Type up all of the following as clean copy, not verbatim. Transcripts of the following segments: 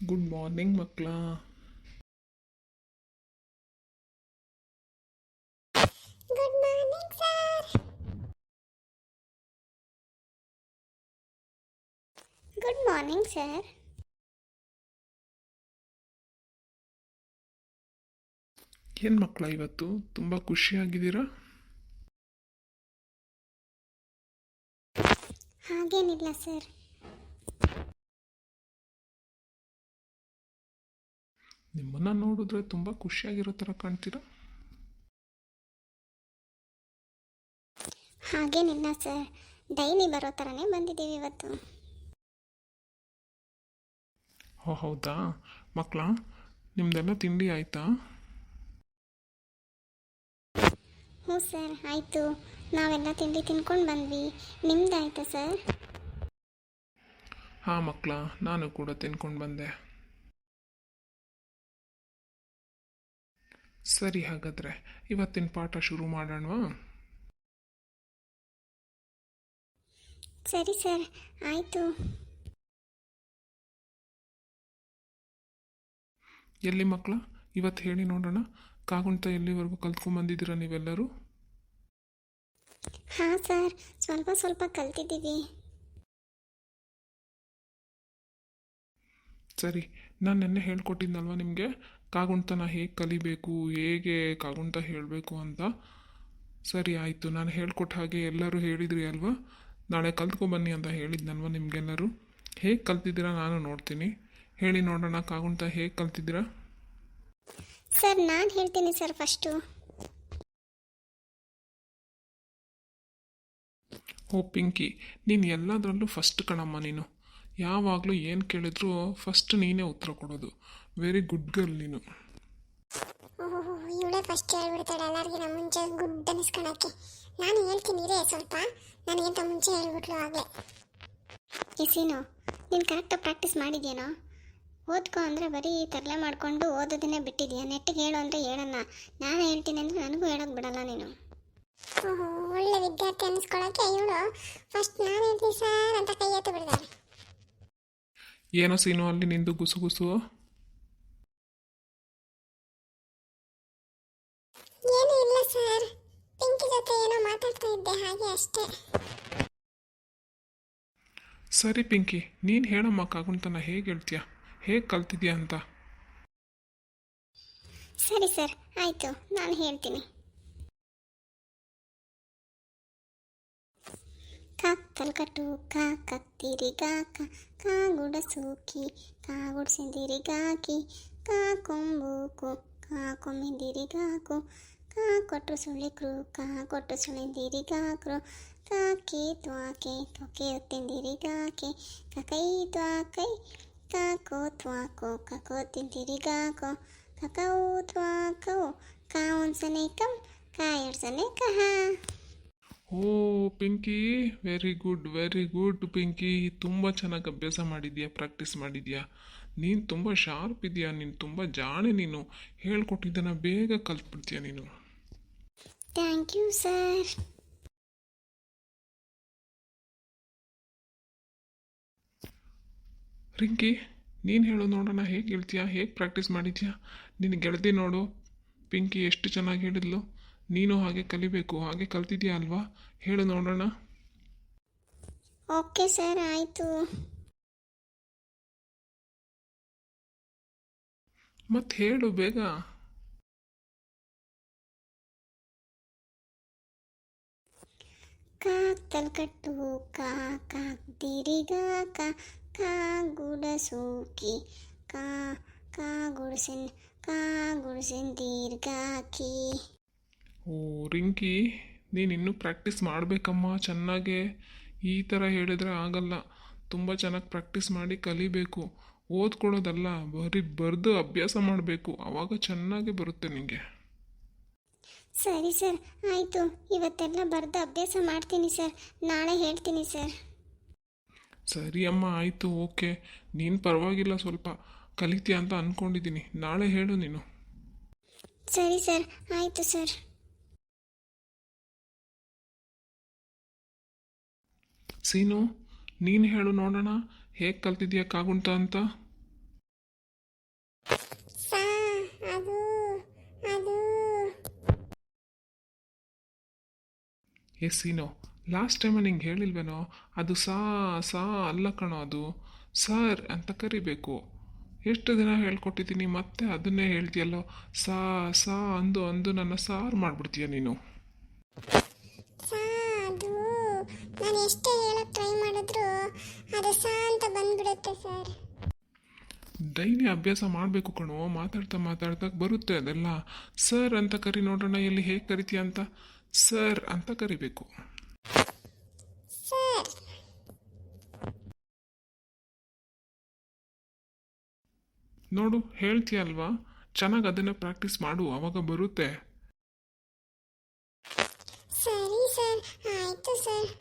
Good morning ಮಕ್ಕಳ. Good morning sir. Good morning sir. ಏನು ಮಕ್ಕಳ ಇವತ್ತು ತುಂಬ ಖುಷಿಯಾಗಿದ್ದೀರಾ? ಹಾಗೇನಿಲ್ಲ ಸರ್. ನಿಮ್ಮನ್ನು ನೋಡಿದ್ರೆ ತುಂಬ ಖುಷಿಯಾಗಿರೋ ಥರ ಕಾಣ್ತೀರಾ. ಹಾಗೇನಿಲ್ಲ ಸರ್, ಡೈಲಿ ಬರೋ ಥರನೇ ಬಂದಿದ್ದೀವಿ ಇವತ್ತು. ಓ ಹೌದಾ ಮಕ್ಕಳ, ನಿಮ್ಮದೆಲ್ಲ ತಿಂಡಿ ಆಯಿತಾ? ಹ್ಞೂ ಸರ್, ಆಯಿತು. ನಾವೆಲ್ಲ ತಿಂಡಿ ತಿನ್ಕೊಂಡು ಬಂದ್ವಿ. ನಿಮ್ದು ಆಯಿತಾ ಸರ್? ಹಾಂ ಮಕ್ಕಳ, ನಾನು ಕೂಡ ತಿನ್ಕೊಂಡು ಬಂದೆ. ಸರಿ, ಹಾಗಾದರೆ ಇವತ್ತಿನ ಪಾಠ ಶುರು ಮಾಡೋಣವಾ? ಸರಿ ಸರ್, ಆಯಿತು. ಎಲ್ಲಿ ಮಕ್ಕಳ, ಇವತ್ತು ಹೇಳಿ ನೋಡೋಣ. ಕಾಗುಣಿತ ಎಲ್ಲಿವರೆಗೂ ಕಲ್ತ್ಕೊಂಡ್ಬಂದಿದ್ದೀರಾ ನೀವೆಲ್ಲರೂ? ಹಾಂ ಸರ್, ಸ್ವಲ್ಪ ಸ್ವಲ್ಪ ಕಲ್ತಿದ್ದೀವಿ. ಸರಿ, ನಾನು ನೆನ್ನೆ ಹೇಳ್ಕೊಟ್ಟಿದ್ನಲ್ವ ನಿಮಗೆ ಕಾಗುಣಿತನ ಹೇಗೆ ಕಲಿಬೇಕು, ಹೇಗೆ ಕಾಗುಣಿತ ಹೇಳಬೇಕು ಅಂತ. ಸರಿ ಆಯಿತು, ನಾನು ಹೇಳ್ಕೊಟ್ಟ ಹಾಗೆ ಎಲ್ಲರೂ ಹೇಳಿದ್ರಿ ಅಲ್ವಾ? ನಾಳೆ ಕಲ್ತ್ಕೊಬನ್ನಿ ಅಂತ ಹೇಳಿದ್ನಲ್ವ ನಿಮಗೆಲ್ಲರೂ. ಹೇಗೆ ಕಲ್ತಿದ್ದೀರಾ ನಾನು ನೋಡ್ತೀನಿ. ಹೇಳಿ ನೋಡೋಣ, ಕಾಗುಣಿತ ಹೇಗೆ ಕಲ್ತಿದ್ದೀರಾ? ಸರ್, ನಾನು ಹೇಳ್ತೀನಿ ಸರ್ ಫಸ್ಟು. ಓ ಪಿಂಕಿ, ನೀನು ಎಲ್ಲದರಲ್ಲೂ ಫಸ್ಟ್ ಕಣಮ್ಮ ನೀನು. ಯಾವಾಗಲೂ ಏನು ಕೇಳಿದ್ರು ಫಸ್ಟ್ ನೀನೇ ಉತ್ತರ ಕೊಡೋದು. ವೆರಿ ಗುಡ್ ಗರ್ಲ್ ನೀನು. ಓಹೋ, ಇವಳೇ ಫಸ್ಟ್ ಹೇಳ್ಬಿಡ್ತಾಳೆ ಎಲ್ಲರಿಗಿನ ಮುಂಚೆ ಗುಡ್ ಅನಿಸ್ಕೊಳಕ್ಕೆ. ನಾನು ಹೇಳ್ತೀನಿ ರೇ ಸ್ವಲ್ಪ, ನನಗಿಂತ ಮುಂಚೆ ಹೇಳ್ಬಿಟ್ಲು ಹಾಗೆ. ಇಸಿನು, ನೀನು ಕರೆಕ್ಟಾಗಿ ಪ್ರಾಕ್ಟೀಸ್ ಮಾಡಿದ್ಯೇನೋ? ಓದ್ಕೊ ಅಂದರೆ ಬರೀ ತರಲೆ ಮಾಡಿಕೊಂಡು ಓದೋದನ್ನೇ ಬಿಟ್ಟಿದ್ಯಾ. ನೆಟ್ಟಿಗೆ ಹೇಳು ಅಂದರೆ ಹೇಳೋಣ, ನಾನು ಹೇಳ್ತೀನಿ ಅಂದರೆ ನನಗೂ ಹೇಳೋಕ್ಕೆ ಬಿಡಲ್ಲ ನೀನು. ಓಹೋ, ಒಳ್ಳೆ ವಿದ್ಯಾರ್ಥಿ ಅನ್ನಿಸ್ಕೊಳ್ಳೋಕ್ಕೆ ಇವಳು ಫಸ್ಟ್ ನಾನು ಹೇಳ್ತೀನಿ ಸರ್ ಅಂತ ಕೈ ಎತ್ತು ಬಿಡ್ತಾರೆ. ಏನೋ ಸೀನು ಅಲ್ಲಿ ನಿಂದು ಗುಸು. ಏನೂ ಇಲ್ಲ ಸರ್, ಪಿಂಕಿ ಜೊತೆ ಏನೋ ಮಾತಾಡ್ತಾ ಇದ್ದೆ ಹಾಗೆ ಅಷ್ಟೇ. ಸರಿ ಪಿಂಕಿ, ನೀನು ಹೇಳಮ್ಮ ಕಾಗುಣಿತನ ಹೇಗೆ ಹೇಳ್ತೀಯಾ, ಹೇಗೆ ಕಲ್ತಿದ್ಯಾ ಅಂತ. ಸರಿ ಸರ್, ಆಯಿತು, ನಾನು ಹೇಳ್ತೀನಿ. ಕತ್ತಲ್ಕಟ್ಟು ಕಾ ಕತ್ತಿರಿಗಾಕ ಕಾ ಗುಡಸೂಕಿ ಕಾ ಗುಡ್ಸಿಂದಿರಿಗಾಕಿ ಕಾ ಕೊಂಬೂಕು ಕಾ ಕೊಮ್ಮಿಂದಿರಿಗಾಕು ಕಾ ಕೊಟ್ಟು ಸುಳಿಕ್ರು ಕಾ ಕೊಟ್ಟು ಸುಳಿಂದಿರಿಗಾಕ್ರು ಕಾಕಿ ತ್ವಾಕೆ ತೊಕೆ ಒತ್ತಿಂದಿರಿಗಾಕೆ ಕಕೈ ತ್ವಾಕೈ ಕಾಕೋ ತ್ವಾಕೋ ಕಕೋ ತಿಂದಿರಿಗಾಕೋ ಕಕೌ ತ್ವಾಕೋ ಕಾ ಒಂದ್ಸನೆ ಕಂ ಕಾ ಎರಡ್ಸನೆ ಕಹ. ಓ ಪಿಂಕಿ, ವೆರಿ ಗುಡ್ ಪಿಂಕಿ. ತುಂಬ ಚೆನ್ನಾಗಿ ಅಭ್ಯಾಸ ಮಾಡಿದ್ಯಾ, ಪ್ರಾಕ್ಟೀಸ್ ಮಾಡಿದ್ಯಾ. ನೀನು ತುಂಬ ಶಾರ್ಪ್ ಇದೆಯಾ, ನೀನು ತುಂಬ ಜಾಣೆ. ನೀನು ಹೇಳ್ಕೊಟ್ಟಿದ್ದನ್ನು ಬೇಗ ಕಲ್ತ್ಬಿಡ್ತೀಯ ನೀನು. Thank you sir. ರಿಂಕಿ, ನೀನು ಹೇಳು ನೋಡೋಣ, ಹೇಗೆ ಹೇಳ್ತೀಯಾ, ಹೇಗೆ ಪ್ರಾಕ್ಟೀಸ್ ಮಾಡಿದ್ಯಾ. ನಿನ್ನ ಗೆಳತಿ ನೋಡು, ಪಿಂಕಿ ಎಷ್ಟು ಚೆನ್ನಾಗಿ ಹೇಳಿದ್ಲು. ನೀನು ಹಾಗೆ ಕಲಿಬೇಕು, ಹಾಗೆ ಕಲ್ತಿದ್ಯಾ ಅಲ್ವಾ? ಹೇಳು ನೋಡೋಣ. ಓಕೆ ಸರ್, ಆಯಿತು. ಮತ್ತೆ ಹೇಳು ಬೇಗ. ಕಾಕ್ತಲ್ಕಟ್ಟು ಕಾ ಕಾಕ್ತಿರಿಗಾ ಕಾ ಗುಡಸೂಕಿ ಕಾ ಕಾ ಗುಡ್ಸಿನ್ ಕಾ ಗುಡ್ಸಿನ್ ದೀರ್ಘಾಕಿ. ಓ ರಿಂಕಿ, ನೀನು ಇನ್ನೂ ಪ್ರಾಕ್ಟೀಸ್ ಮಾಡಬೇಕಮ್ಮ ಚೆನ್ನಾಗೆ. ಈ ಥರ ಹೇಳಿದ್ರೆ ಆಗಲ್ಲ. ತುಂಬ ಚೆನ್ನಾಗಿ ಪ್ರಾಕ್ಟೀಸ್ ಮಾಡಿ ಕಲಿಬೇಕು. ಓದ್ಕೊಳ್ಳೋದಲ್ಲ, ಬರೀ ಬರೆದು ಅಭ್ಯಾಸ ಮಾಡಬೇಕು. ಆವಾಗ ಚೆನ್ನಾಗಿ ಬರುತ್ತೆ ನಿನಗೆ. ಸರಿ ಸರ್, ಆಯಿತು. ಇವತ್ತೆಲ್ಲ ಬರೆದು ಅಭ್ಯಾಸ ಮಾಡ್ತೀನಿ ಸರ್, ನಾಳೆ ಹೇಳ್ತೀನಿ ಸರ್. ಸರಿ ಅಮ್ಮ, ಆಯಿತು, ಓಕೆ. ನೀನು ಪರವಾಗಿಲ್ಲ, ಸ್ವಲ್ಪ ಕಲಿತೀಯ ಅಂತ ಅಂದ್ಕೊಂಡಿದ್ದೀನಿ. ನಾಳೆ ಹೇಳು ನೀನು. ಸರಿ ಸರ್, ಆಯಿತು ಸರ್. ಸೀನು, ನೀನು ಹೇಳು ನೋಡೋಣ, ಹೇಗೆ ಕಲ್ತಿದ್ಯಾ ಕಾಗುಂಟ ಅಂತ. ಸೀನೋ, ಲಾಸ್ಟ್ ಟೈಮ್ ನಿಂಗೆ ಹೇಳಿಲ್ವೇನೋ, ಅದು ಸಾ ಸಾ ಅಲ್ಲ ಕಣೋ, ಅದು ಸರ್ ಅಂತ ಕರಿಬೇಕು. ಎಷ್ಟು ದಿನ ಹೇಳ್ಕೊಟ್ಟಿದ್ದೀನಿ, ಮತ್ತೆ ಅದನ್ನೇ ಹೇಳ್ತೀಯಲ್ಲೋ. ಸಾ ಸಾ ಅಂದು ಅಂದು ನನ್ನ ಸಾರು ಮಾಡಿಬಿಡ್ತೀಯ ನೀನು. ಸಾ ಅದು ನಾನು ಎಷ್ಟೇ ಹೇಳೋಕ್ಕೆ ಟ್ರೈ ಮಾಡಿದ್ರು ಅದು ಸಾ ಅಂತ ಬಂದ್ಬಿಡುತ್ತೆ ಸರ್. ಡೈಲಿ ಅಭ್ಯಾಸ ಮಾಡಬೇಕು ಕಣೋ, ಮಾತಾಡ್ತಾ ಮಾತಾಡ್ತಾ ಬರುತ್ತೆ ಅದೆಲ್ಲ. ಸರ್ ಅಂತ ಕರಿ ನೋಡೋಣ, ಎಲ್ಲಿ ಹೇಗೆ ಕರಿತೀಯ ಅಂತ. ಸರ್ ಅಂತ ಕರಿಬೇಕು. ಸರ್ ನೋಡು, ಹೇಳ್ತೀಯಲ್ವಾ, ಚೆನ್ನಾಗಿ ಅದನ್ನೇ ಪ್ರಾಕ್ಟೀಸ್ ಮಾಡು, ಆವಾಗ ಬರುತ್ತೆ. ಸರಿ ಸರ್, ಆಯಿತು ಸರ್.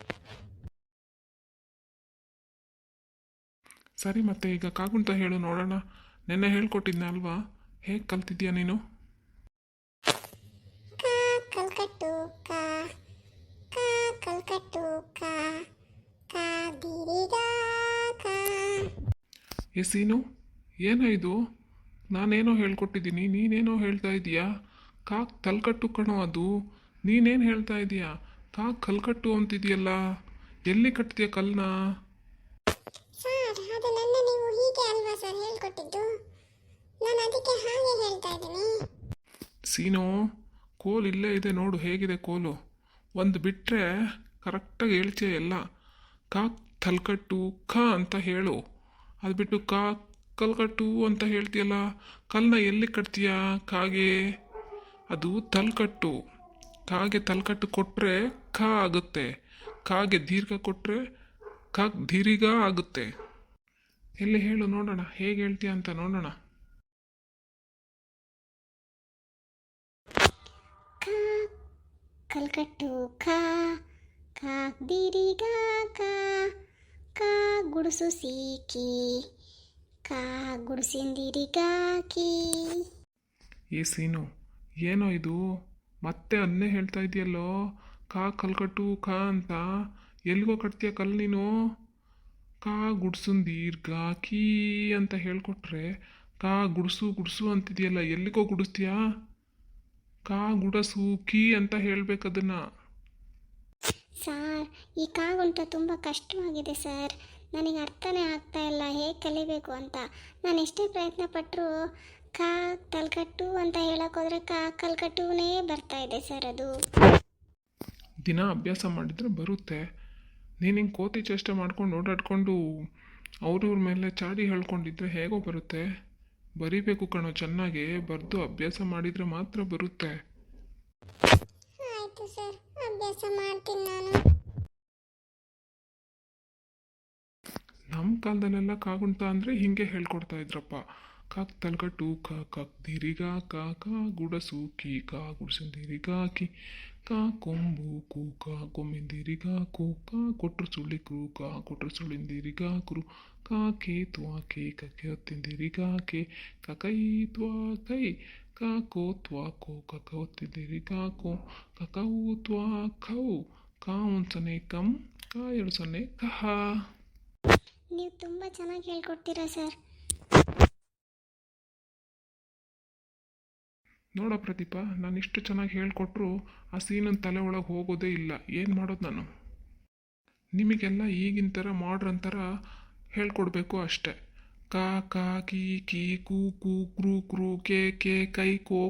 ಸರಿ, ಮತ್ತೆ ಈಗ ಕಾಗುಂತ ಹೇಳು ನೋಡೋಣ. ನೆನ್ನೆ ಹೇಳ್ಕೊಟ್ಟಿದ್ನ ಅಲ್ವಾ, ಹೇಗೆ ಕಲ್ತಿದ್ಯಾ ನೀನು? ಕಾ ಕಲ್ಕಟ್ಟು ಕಾ ಕಾ ಕಲ್ಕಟ್ಟು ಕಾ ಕಾ ದಿರಿಗಾ ಕಾ. ಸೀನು, ಏನೋ ಇದು, ನಾನೇನೋ ಹೇಳ್ಕೊಟ್ಟಿದ್ದೀನಿ, ನೀನೇನೋ ಹೇಳ್ತಾ ಇದೀಯಾ. ಕಾಕ್ ತಲ್ಕಟ್ಟು ಕಣೋ ಅದು, ನೀನೇನು ಹೇಳ್ತಾ ಇದೀಯಾ? ಕಾಕ್ ಕಲ್ಕಟ್ಟು ಅಂತಿದೆಯಲ್ಲ, ಎಲ್ಲಿ ಕಟ್ತೀಯ ಕಲ್ಲನ್ನ? ಸರ್ ಅದು ನನ್ನ ನೀವು ಹೀಗೆ ಅಲ್ವಾ ಸರ್ ಹೇಳ್ಕೊಟ್ಟಿದ್ದು, ನಾನು ಅದಕ್ಕೆ ಹಾಗೆ ಹೇಳ್ತಾ ಇದ್ದೀನಿ. ಸೀನೋ, ಕೋಲು ಇಲ್ಲೇ ಇದೆ ನೋಡು, ಹೇಗಿದೆ ಕೋಲು. ಒಂದು ಬಿಟ್ಟರೆ ಕರೆಕ್ಟಾಗಿ ಹೇಳ್ತೀಯ ಎಲ್ಲ. ಕಾಕ್ ತಲ್ಕಟ್ಟು ಖ ಅಂತ ಹೇಳು, ಅದು ಬಿಟ್ಟು ಕಾಕ್ ಕಲ್ಕಟ್ಟು ಅಂತ ಹೇಳ್ತೀಯಲ್ಲ. ಕಲ್ಲನ್ನ ಎಲ್ಲಿ ಕಟ್ತೀಯ? ಕಾಗೆ ಅದು ತಲ್ಕಟ್ಟು. ಕಾಗೆ ತಲ್ಕಟ್ಟು ಕೊಟ್ಟರೆ ಖ ಆಗುತ್ತೆ, ಕಾಗೆ ದೀರ್ಘ ಕೊಟ್ಟರೆ ಕಾಕ್ ದೀರ್ಘ ಆಗುತ್ತೆ. ಎಲ್ಲಿ ಹೇಳು ನೋಡೋಣ, ಹೇಗೆ ಹೇಳ್ತೀಯ ಅಂತ ನೋಡೋಣ. ಕಾ ಕಲ್ಕಟ್ಟು ಕಾ ಕಾ ದಿರಿಗಾ ಕಾ ಕಾ ಗುಡ್ಸು ಸೀಕಿ ಕಾ ಗುಡ್ಸಿಂದಿರಿಗಾಕಿ. ಸೀನು, ಏನೋ ಇದು, ಮತ್ತೆ ಅದನ್ನೇ ಹೇಳ್ತಾ ಇದೆಯಲ್ಲೋ. ಕಾ ಕಲ್ಕಟ್ಟು ಕಾ ಅಂತ ಎಲ್ಲಿಗೋ ಕಟ್ತೀಯ ಕಲ್ಲು ನೀನು. ಕಾ ಗುಡ್ಸುನ್ ದೀರ್ಘ ಕೀ ಅಂತ ಹೇಳ್ಕೊಟ್ರೆ ಕಾ ಗುಡ್ಸು ಗುಡ್ಸು ಅಂತಿದೆಯಲ್ಲ, ಎಲ್ಲಿಗೋ ಗುಡಿಸ್ತೀಯಾ? ಕಾ ಗುಡಸು ಕೀ ಅಂತ ಹೇಳ್ಬೇಕದನ್ನ. ಸರ್ ಈ ಕಾಗುಂಟ ತುಂಬ ಕಷ್ಟವಾಗಿದೆ ಸರ್, ನನಗೆ ಅರ್ಥನೇ ಆಗ್ತಾ ಇಲ್ಲ ಹೇಗೆ ಕಲಿಬೇಕು ಅಂತ. ನಾನು ಎಷ್ಟೇ ಪ್ರಯತ್ನ ಪಟ್ಟರು ಕಾ ತಲ್ಕಟ್ಟು ಅಂತ ಹೇಳೋಕ್ಕೋದ್ರೆ ಕಾ ಕಲ್ಕಟ್ಟುನೇ ಬರ್ತಾ ಇದೆ ಸರ್ ಅದು. ದಿನ ಅಭ್ಯಾಸ ಮಾಡಿದರೆ ಬರುತ್ತೆ. ನೀನು ಹಿಂಗೆ ಕೋತಿ ಚೇಷ್ಟೆ ಮಾಡ್ಕೊಂಡು ಓಡಾಡ್ಕೊಂಡು ಅವ್ರವ್ರ ಮೇಲೆ ಚಾಡಿ ಹೇಳ್ಕೊಂಡಿದ್ರೆ ಹೇಗೋ ಬರುತ್ತೆ. ಬರಿಬೇಕು ಕಣೋ, ಚೆನ್ನಾಗಿ ಬರೆದು ಅಭ್ಯಾಸ ಮಾಡಿದರೆ ಮಾತ್ರ ಬರುತ್ತೆ. ಆಯಿತು ಸರ್, ಅಭ್ಯಾಸ ಮಾಡ್ತೀನಿ ನಾನು. ನಮ್ಮ ಕಾಲದಲ್ಲೆಲ್ಲ ಕಾಗುಂಟ ಅಂದರೆ ಹೀಗೆ ಹೇಳ್ಕೊಡ್ತಾ ಇದ್ರಪ್ಪ. ಕಾಕ್ ತಲ್ಕಟ್ಟು ಕಾ ಕಾಕ್ ದಿರಿಗ ಕಾ ಕಾ ಗುಡಸು ಕಿ ಕಾ ಗುಡ್ಸಿನ ದಿರಿಗ ಕಿ ಕಾ ಕೊಂಬು ಕು ಕಾ ಕೊಂಬಿನ ದಿರಿಗ ಕು ಕಾ ಕೊಟ್ರು ಸುಳ್ಳಿ ಕ್ರು ಕಾ ಕೊಟ್ರು ಸುಳ್ಳಿನ ದಿರಿಗ ಕ್ರು ಕಾ ಕೆ ತ್ವಾ ಕೆ ಕಕ್ಕೆ ಹೊತ್ತಿನ ದಿರಿಗ ಕೆ ಕೈ ತ್ವಾ ಕೈ ಕಾ ಕೋ ತ್ವಾ ಕೋ ಕಕ್ಕೆ ಹೊತ್ತಿನ ದಿರಿಗ ಕೋ ಕೌ ತ್ವಾ ಖೌ ಕಾ ಒಂದು ಸೊನ್ನೆ ಕಂ ಕಾ ಎರಡು ಸೊನ್ನೆ ಕಹ. ನೀವು ತುಂಬ ಚೆನ್ನಾಗಿ ಹೇಳ್ಕೊಡ್ತೀರಾ ಸರ್. ನೋಡ ಪ್ರದೀಪ, ನಾನು ಇಷ್ಟು ಚೆನ್ನಾಗಿ ಹೇಳ್ಕೊಟ್ರು ಆ ಸೀನನ್ ತಲೆ ಒಳಗೆ ಹೋಗೋದೇ ಇಲ್ಲ. ಏನು ಮಾಡೋದು ನಾನು? ನಿಮಗೆಲ್ಲ ಈಗಿನ ಥರ ಮಾಡ್ರನ್ ಥರ ಹೇಳ್ಕೊಡ್ಬೇಕು ಅಷ್ಟೆ. ಕಾ ಕಾ ಕಿ ಕಿ ಕು ಕು ಕ್ರು ಕ್ರು ಕೆ ಕೈ ಕೋ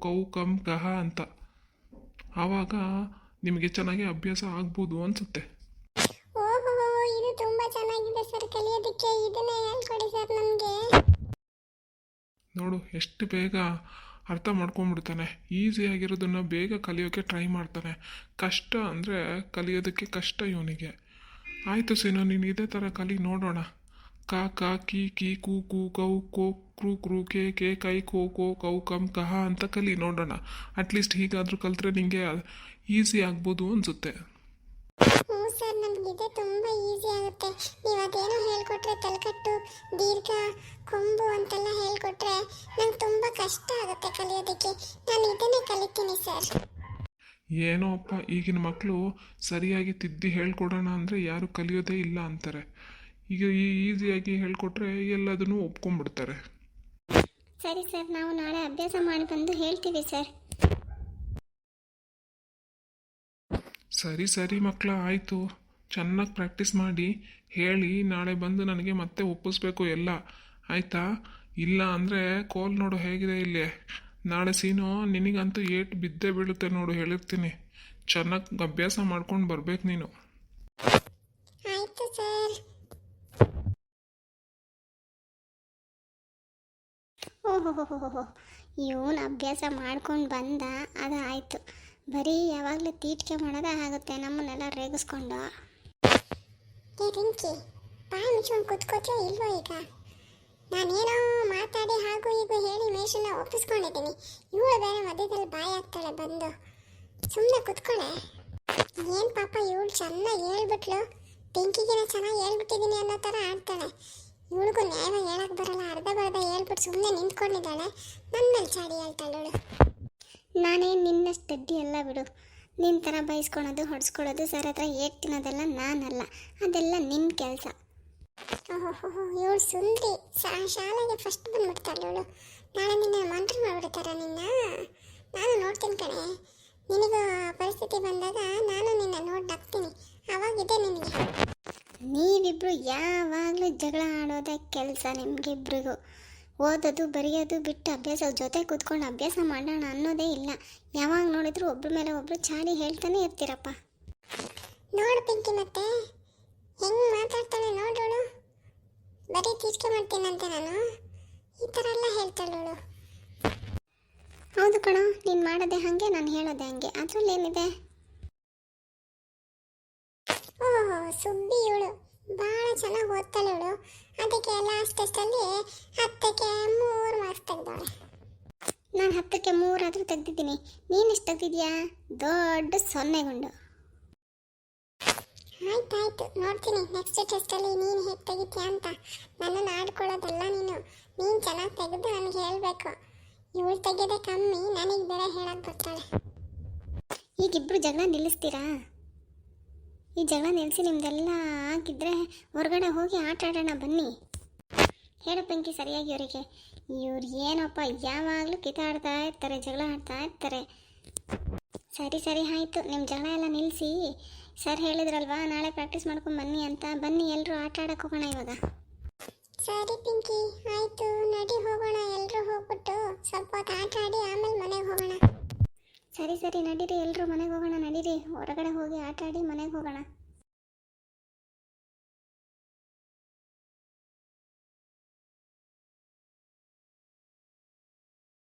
ಕೌ ಕಂ ಕಹ ಅಂತ. ಆವಾಗ ನಿಮಗೆ ಚೆನ್ನಾಗಿ ಅಭ್ಯಾಸ ಆಗ್ಬೋದು ಅನಿಸುತ್ತೆ. ಓಹೋ, ಇದು ತುಂಬ ಚೆನ್ನಾಗಿದೆ ಸರ್ ಕಲಿಯೋದಕ್ಕೆ, ಇದನ್ನೇ ಹೇಳ್ಕೊಡಿ ಸರ್ ನಮಗೆ. ನೋಡು ಎಷ್ಟು ಬೇಗ ಅರ್ಥ ಮಾಡ್ಕೊಂಡ್ಬಿಡ್ತಾನೆ. ಈಸಿಯಾಗಿರೋದನ್ನು ಬೇಗ ಕಲಿಯೋಕ್ಕೆ ಟ್ರೈ ಮಾಡ್ತಾನೆ. ಕಷ್ಟ ಅಂದರೆ ಕಲಿಯೋದಕ್ಕೆ ಕಷ್ಟ ಇವನಿಗೆ. ಆಯಿತು ಸೀನೋ, ನೀನು ಇದೇ ಥರ ಕಲಿ ನೋಡೋಣ. ಕಾ ಕಾ ಕಿ ಕು ಕೌ ಕೋ ಕ್ರು ಕ್ರು ಕೆ ಕೈ ಕೋ ಕೌ ಕಂ ಕಹ ಅಂತ ಕಲಿ ನೋಡೋಣ. ಅಟ್ಲೀಸ್ಟ್ ಹೀಗಾದರೂ ಕಲಿತ್ರೆ ನಿಮಗೆ ಈಸಿ ಆಗ್ಬೋದು ಅನಿಸುತ್ತೆ. ಹ್ಞೂ ಸರ್, ನಮಗಿದೆ ತುಂಬ ಈಸಿ ಆಗುತ್ತೆ. ನೀವು ಅದೇನೋ ಹೇಳ್ಕೊಟ್ರೆ ತಲೆಕಟ್ಟು ದೀರ್ಘ ಕೊಂಬು ಅಂತೆಲ್ಲ ಹೇಳ್ಕೊಟ್ರೆ ನಂಗೆ ತುಂಬ ಕಷ್ಟ ಆಗುತ್ತೆ ಕಲಿಯೋದಕ್ಕೆ. ನಾನು ಇದನ್ನೇ ಕಲಿತೀನಿ ಸರ್. ಏನೋ ಅಪ್ಪ, ಈಗಿನ ಮಕ್ಕಳು ಸರಿಯಾಗಿ ತಿದ್ದಿ ಹೇಳ್ಕೊಡೋಣ ಅಂದರೆ ಯಾರು ಕಲಿಯೋದೇ ಇಲ್ಲ ಅಂತಾರೆ. ಈಗ ಈಸಿಯಾಗಿ ಹೇಳ್ಕೊಟ್ರೆ ಎಲ್ಲದನ್ನೂ ಒಪ್ಕೊಂಡ್ಬಿಡ್ತಾರೆ. ಸರಿ ಸರ್, ನಾವು ನಾಳೆ ಅಭ್ಯಾಸ ಮಾಡಿ ಬಂದು ಹೇಳ್ತೀವಿ ಸರ್. ಸರಿ ಸರಿ ಮಕ್ಕಳ ಆಯಿತು. ಚೆನ್ನಾಗಿ ಪ್ರಾಕ್ಟೀಸ್ ಮಾಡಿ ಹೇಳಿ ನಾಳೆ ಬಂದು ನನಗೆ ಮತ್ತೆ ಒಪ್ಪಿಸ್ಬೇಕು ಎಲ್ಲ, ಆಯಿತಾ? ಇಲ್ಲ ಅಂದರೆ ಕೋಲ್ ನೋಡು ಹೇಗಿದೆ ಇಲ್ಲಿ. ನಾಳೆ ಸೀನು ನಿನಗಂತೂ ಏಟು ಬಿದ್ದೇ ಬೀಳುತ್ತೆ ನೋಡು, ಹೇಳಿರ್ತೀನಿ. ಚೆನ್ನಾಗಿ ಅಭ್ಯಾಸ ಮಾಡ್ಕೊಂಡು ಬರ್ಬೇಕು ನೀನು. ಆಯಿತು ಸರ್. ಓಹೋ, ಇವನು ಅಭ್ಯಾಸ ಮಾಡ್ಕೊಂಡು ಬಂದ, ಅದಾಯಿತು. ಬರೀ ಯಾವಾಗಲೂ ತೀಟಿಕೆ ಮಾಡೋದೇ ಆಗುತ್ತೆ ನಮ್ಮನ್ನೆಲ್ಲ ರೇಗಿಸ್ಕೊಂಡು. ಏ ರಿಂಕಿ, ಬಾಯಿ ಮುಚ್ಕೊಂಡು ಕೂತ್ಕೋತೀಯೋ ಇಲ್ವೋ ಈಗ? ನಾನೇನೋ ಮಾತಾಡಿ ಹಾಗೂ ಹೀಗೂ ಹೇಳಿ ಮೇಷನ್ನ ಒಪ್ಪಿಸ್ಕೊಂಡಿದ್ದೀನಿ. ಇವಳು ಬೇರೆ ಮಧ್ಯದಲ್ಲಿ ಬಾಯಿ ಆಗ್ತಾಳೆ ಬಂದು. ಸುಮ್ಮನೆ ಕೂತ್ಕೊಳ್ಳೆ. ಏನು ಪಾಪ ಇವಳು ಚೆನ್ನಾಗಿ ಹೇಳ್ಬಿಟ್ಲು, ಪಿಂಕಿಗಿನ ಚೆನ್ನಾಗಿ ಹೇಳ್ಬಿಟ್ಟಿದ್ದೀನಿ ಅನ್ನೋ ಥರ ಆಡ್ತಾಳೆ. ಇವಳಿಗೂ ನ್ಯಾಯವಾಗಿ ಹೇಳಕ್ಕೆ ಬರಲ್ಲ, ಅರ್ಧ ಬರ್ಧ ಹೇಳ್ಬಿಟ್ಟು ಸುಮ್ಮನೆ ನಿಂತ್ಕೊಂಡಿದ್ದಾಳೆ. ನನ್ನ ಮೇಲೆ ಚಾಡಿ ಹೇಳ್ತಾಳವಳು. ನಾನೇ ನಿನ್ನಷ್ಟು ದಡ್ಡಿ ಅಲ್ಲ ಬಿಡು. ನಿನ್ನ ಥರ ಬಯಸ್ಕೊಳೋದು ಹೊಡ್ಸ್ಕೊಳ್ಳೋದು ಸರ್ ಹತ್ರ ಏಟ್ ತಿನ್ನೋದೆಲ್ಲ ನಾನಲ್ಲ, ಅದೆಲ್ಲ ನಿನ್ನ ಕೆಲಸ. ಓಹೋ, ಇವಳು ಸುಂದ್ರಿ ಶಾಲೆಗೆ ಫಸ್ಟ್ ಬಂದ್ಬಿಡ್ತಾಳೆ ಇವಳು. ನಾಳೆ ನಿನ್ನ ಮಂತ್ರ ಮಾಡಿಬಿಡ್ತಾರ ನಿನ್ನ. ನಾನು ನೋಡ್ತೀನಿ ಕಣೆ, ನಿನಗೂ ಪರಿಸ್ಥಿತಿ ಬಂದಾಗ ನಾನು ನಿನ್ನ ನೋಡ್ದಾಕ್ತೀನಿ, ಆವಾಗಿದೆ ನಿನಗೆ. ನೀವಿಬ್ರು ಯಾವಾಗಲೂ ಜಗಳ ಆಡೋದೇ ಕೆಲಸ ನಿಮಗಿಬ್ರಿಗೂ. ಓದೋದು ಬರೆಯೋದು ಬಿಟ್ಟು ಅಭ್ಯಾಸ ಜೊತೆ ಕೂತ್ಕೊಂಡು ಅಭ್ಯಾಸ ಮಾಡೋಣ ಅನ್ನೋದೇ ಇಲ್ಲ. ಯಾವಾಗ ನೋಡಿದ್ರು ಒಬ್ಬರ ಮೇಲೆ ಒಬ್ಬರು ಚಾಡಿ ಹೇಳ್ತಾನೆ ಇರ್ತೀರಪ್ಪ. ನೋಡು ಪಿಂಕಿ, ಮತ್ತೆ ಹೆಂಗೆ ಮಾತಾಡ್ತಾಳೆ ನೋಡೋಳು. ಬರೀ ತೀರ್ಕೆ ಮಾಡ್ತೀನಂತೆ ನಾನು, ಈ ಥರ ಎಲ್ಲ ಹೇಳ್ತಾಳೋಳು. ಹೌದು ಕಣೋ, ನೀನು ಮಾಡೋದೇ ಹಾಗೆ, ನಾನು ಹೇಳೋದೇ ಹಾಗೆ, ಅದರಲ್ಲಿ ಏನಿದೆ? ಓಹೋ, ಸುಬ್ಬಿ ಇವಳು ಭಾಳ ಚೆನ್ನಾಗಿ ಓದ್ತಾಳೆ ಇವಳು. ಅದಕ್ಕೆ ಲಾಸ್ಟ್ ಟೆಸ್ಟಲ್ಲಿ 10ಕ್ಕೆ 3 ಮಾರ್ಕ್ಸ್ ತೆಗ್ದಾಳೆ. ನಾನು 10ಕ್ಕೆ 3 ಆದರೂ ತೆಗ್ದಿದ್ದೀನಿ. ನೀನು ಎಷ್ಟು ತೆಗ್ದಿದ್ಯಾ? ದೊಡ್ಡ 0 ಗುಂಡು. ಆಯ್ತಾಯ್ತು, ನೋಡ್ತೀನಿ ನೆಕ್ಸ್ಟ್ ಟೆಸ್ಟಲ್ಲಿ ನೀನು ಹೇಗೆ ತೆಗಿತೀಯ ಅಂತ. ನನ್ನನ್ನು ಆಡ್ಕೊಳ್ಳೋದಲ್ಲ ನೀನು ಚೆನ್ನಾಗಿ ತೆಗೆದು ನನಗೆ ಹೇಳಬೇಕು. ಇವಳು ತೆಗೆಯೋದೇ ಕಮ್ಮಿ, ನನಗೆ ಬೇರೆ ಹೇಳಕ್ಕೆ ಬರ್ತಾಳೆ. ಈಗಿಬ್ರು ಜಗಳ ನಿಲ್ಲಿಸ್ತೀರಾ? ಈ ಜಗಳ ನಿಲ್ಲಿಸಿ ನಿಮ್ದೆಲ್ಲ ಆಗಿದ್ರೆ ಹೊರಗಡೆ ಹೋಗಿ ಆಟ ಆಡೋಣ ಬನ್ನಿ. ಹೇಳು ಪಿಂಕಿ ಸರಿಯಾಗಿ ಅವರಿಗೆ. ಇವ್ರು ಏನಪ್ಪ ಯಾವಾಗಲೂ ಕಿತ್ತಾಡ್ತಾ ಇರ್ತಾರೆ, ಜಗಳ ಆಡ್ತಾ ಇರ್ತಾರೆ. ಸರಿ ಆಯಿತು, ನಿಮ್ಮ ಜಗಳ ಎಲ್ಲ ನಿಲ್ಲಿಸಿ. ಸರ್ ಹೇಳಿದ್ರಲ್ವಾ ನಾಳೆ ಪ್ರಾಕ್ಟೀಸ್ ಮಾಡ್ಕೊಂಡು ಬನ್ನಿ ಅಂತ. ಬನ್ನಿ ಎಲ್ಲರೂ ಆಟ ಆಡಕ್ಕೆ ಹೋಗೋಣ ಇವಾಗ. ಸರಿ ಪಿಂಕಿ, ಆಯಿತು, ನಡಿ ಹೋಗೋಣ. ಎಲ್ಲರೂ ಹೋಗ್ಬಿಟ್ಟು ಸ್ವಲ್ಪ ಹೊತ್ತು ಆಟ ಆಡಿ ಆಮೇಲೆ ಮನೆಗೆ ಹೋಗೋಣ. ಸರಿ ನಡೀರಿ, ಎಲ್ಲರೂ ಮನೆಗೆ ಹೋಗೋಣ. ನಡೀರಿ, ಹೊರಗಡೆ ಹೋಗಿ ಆಟ ಆಡಿ ಮನೆಗೆ ಹೋಗೋಣ.